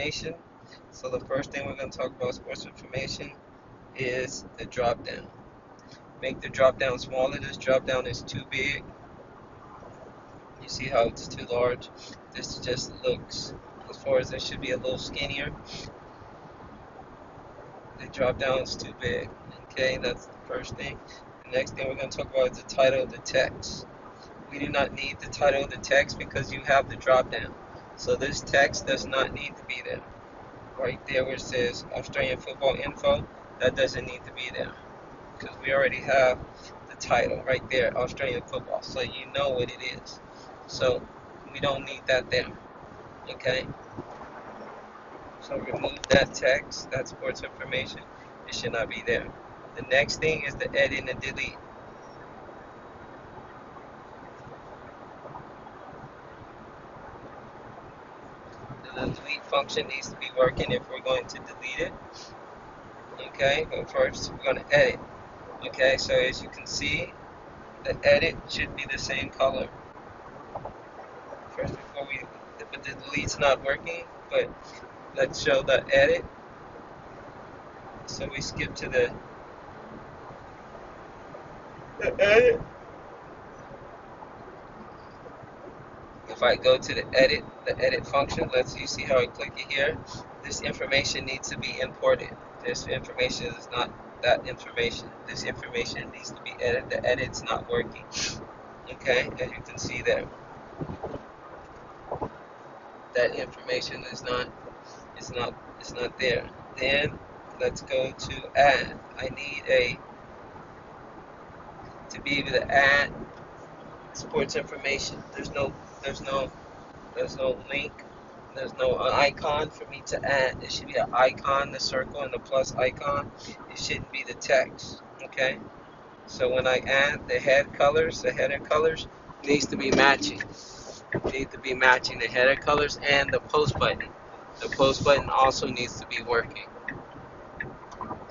information. So the first thing we're going to talk about sports information is the drop down. Make the drop down smaller. This drop down is too big. You see how it's too large? This just looks, as far as it should be a little skinnier. The drop down is too big. Okay, that's the first thing. The next thing we're going to talk about is the title of the text. We do not need the title of the text because you have the drop down. So this text does not need to be there. Right there where it says Australian football info, that doesn't need to be there because we already have the title right there, Australian football, so you know what it is. So we don't need that there. Okay, so remove that text, that sports information. It should not be there. The next thing is the edit and delete. The delete function needs to be working if we're going to delete it. Okay, but first we're going to edit. Okay, so as you can see, the edit should be the same color. First, before we, but the delete's not working, but let's show the edit. So we skip to the edit. If I go to the edit function, you see how I click it here. This information needs to be imported. This information is not that information. This information needs to be edited. The edit's not working. Okay, as you can see there, that information is not there. Then let's go to add. I need to be able to add sports information. There's no link. There's no icon for me to add. There should be an icon, the circle and the plus icon. It shouldn't be the text. Okay. So when I add the header colors needs to be matching. Need to be matching the header colors and the post button. The post button also needs to be working.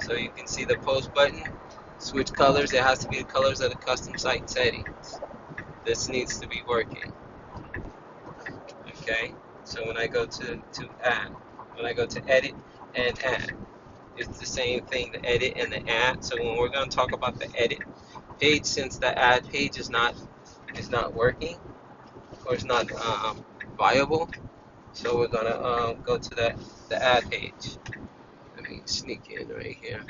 So you can see the post button, switch colors. It has to be the colors of the custom site settings. This needs to be working. Okay, so when I go to add, when I go to edit and add, it's the same thing, the edit and the add. So when we're going to talk about the edit page, since the add page is not working or it's not viable, so we're going to go to the add page. Let me sneak in right here.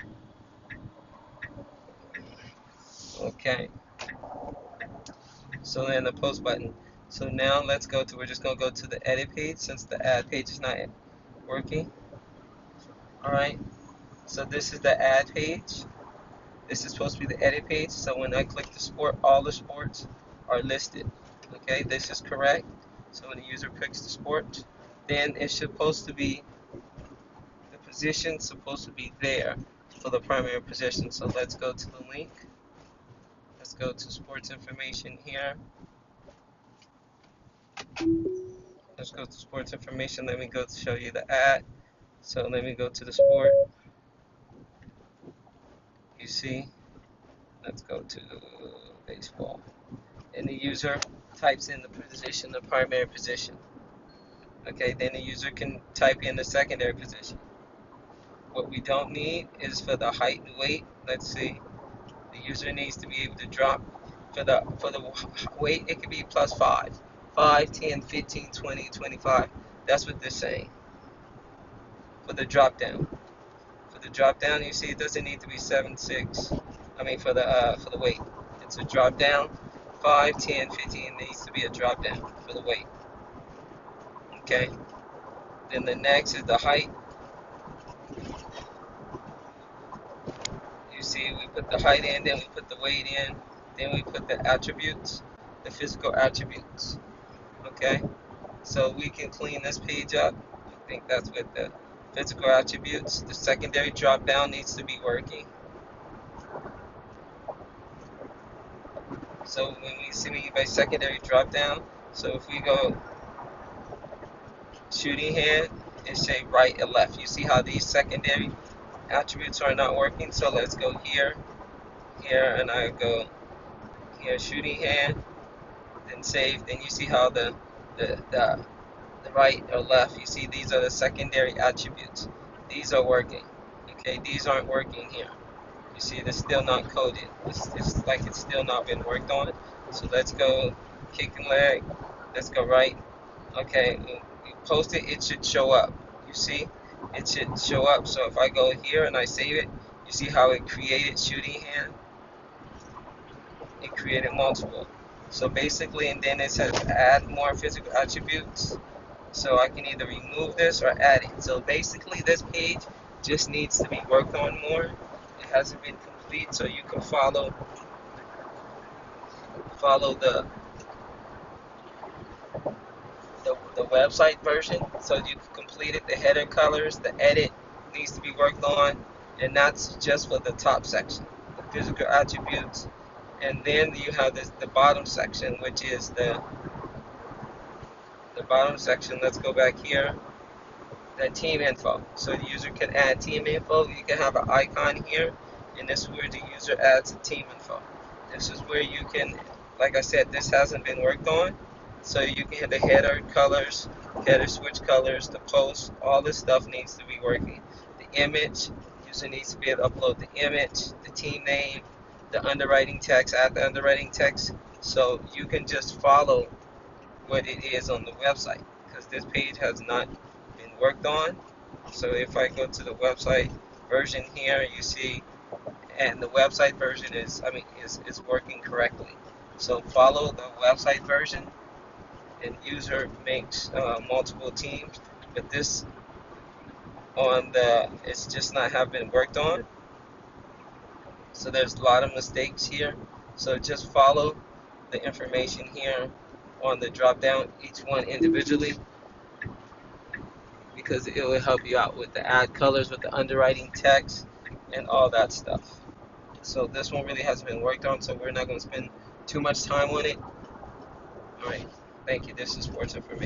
Okay, so then the post button. So now we're just going to go to the edit page since the add page is not working. Alright, so this is the add page. This is supposed to be the edit page. So when I click the sport, all the sports are listed. Okay, this is correct. So when the user picks the sport, then it's supposed to be, the position supposed to be there for the primary position. So let's go to the link. Let's go to sports information here. Let's go to sports information. Let me go to show you the ad. So let me go to the sport. You see, let's go to baseball. And the user types in the position, the primary position. Okay, then the user can type in the secondary position. What we don't need is for the height and weight. Let's see. The user needs to be able to drop for the weight. It could be plus 5, 10, 15, 20, 25. That's what they're saying. For the drop down. For the drop down, you see it doesn't need to be 7, 6. I mean for the weight. It's a drop down. 5, 10, 15 needs to be a drop down for the weight. Okay. Then the next is the height. You see, we put the height in, then we put the weight in, then we put the attributes, the physical attributes. Okay. So we can clean this page up. I think that's with the physical attributes. The secondary drop down needs to be working. So when we see by secondary drop down, so if we go shooting hand, it say right and left. You see how these secondary attributes are not working? So let's go here, and I go here, shooting hand, then save. Then you see how the right or left, you see these are the secondary attributes. These are working. Okay, these aren't working here. You see, it's still not coded. It's like it's still not been worked on. So let's go kick and leg. Let's go right. Okay, you post it, it should show up. You see, it should show up. So if I go here and I save it, you see how it created shooting hand? It created multiple. So basically, and then it says add more physical attributes. So I can either remove this or add it. So basically, this page just needs to be worked on more. It hasn't been complete, so you can follow the website version. So you can complete it. The header colors, the edit needs to be worked on, and that's just for the top section, the physical attributes. And then you have the bottom section, which is the bottom section. Let's go back here. The team info. So the user can add team info. You can have an icon here, and this is where the user adds a team info. This is where you can, like I said, this hasn't been worked on. So you can hit the header colors, header switch colors, the post, all this stuff needs to be working. The image, user needs to be able to upload the image, the team name, the underwriting text, add the underwriting text. So you can just follow what it is on the website, because this page has not been worked on. So if I go to the website version here, you see, and the website version is working correctly. So follow the website version, and user makes multiple teams, but this on the it's just not have been worked on. So there's a lot of mistakes here. So just follow the information here on the drop down, each one individually, because it will help you out with the add colors, with the underwriting text, and all that stuff. So this one really hasn't been worked on, so we're not going to spend too much time on it. All right, thank you. This is sports information.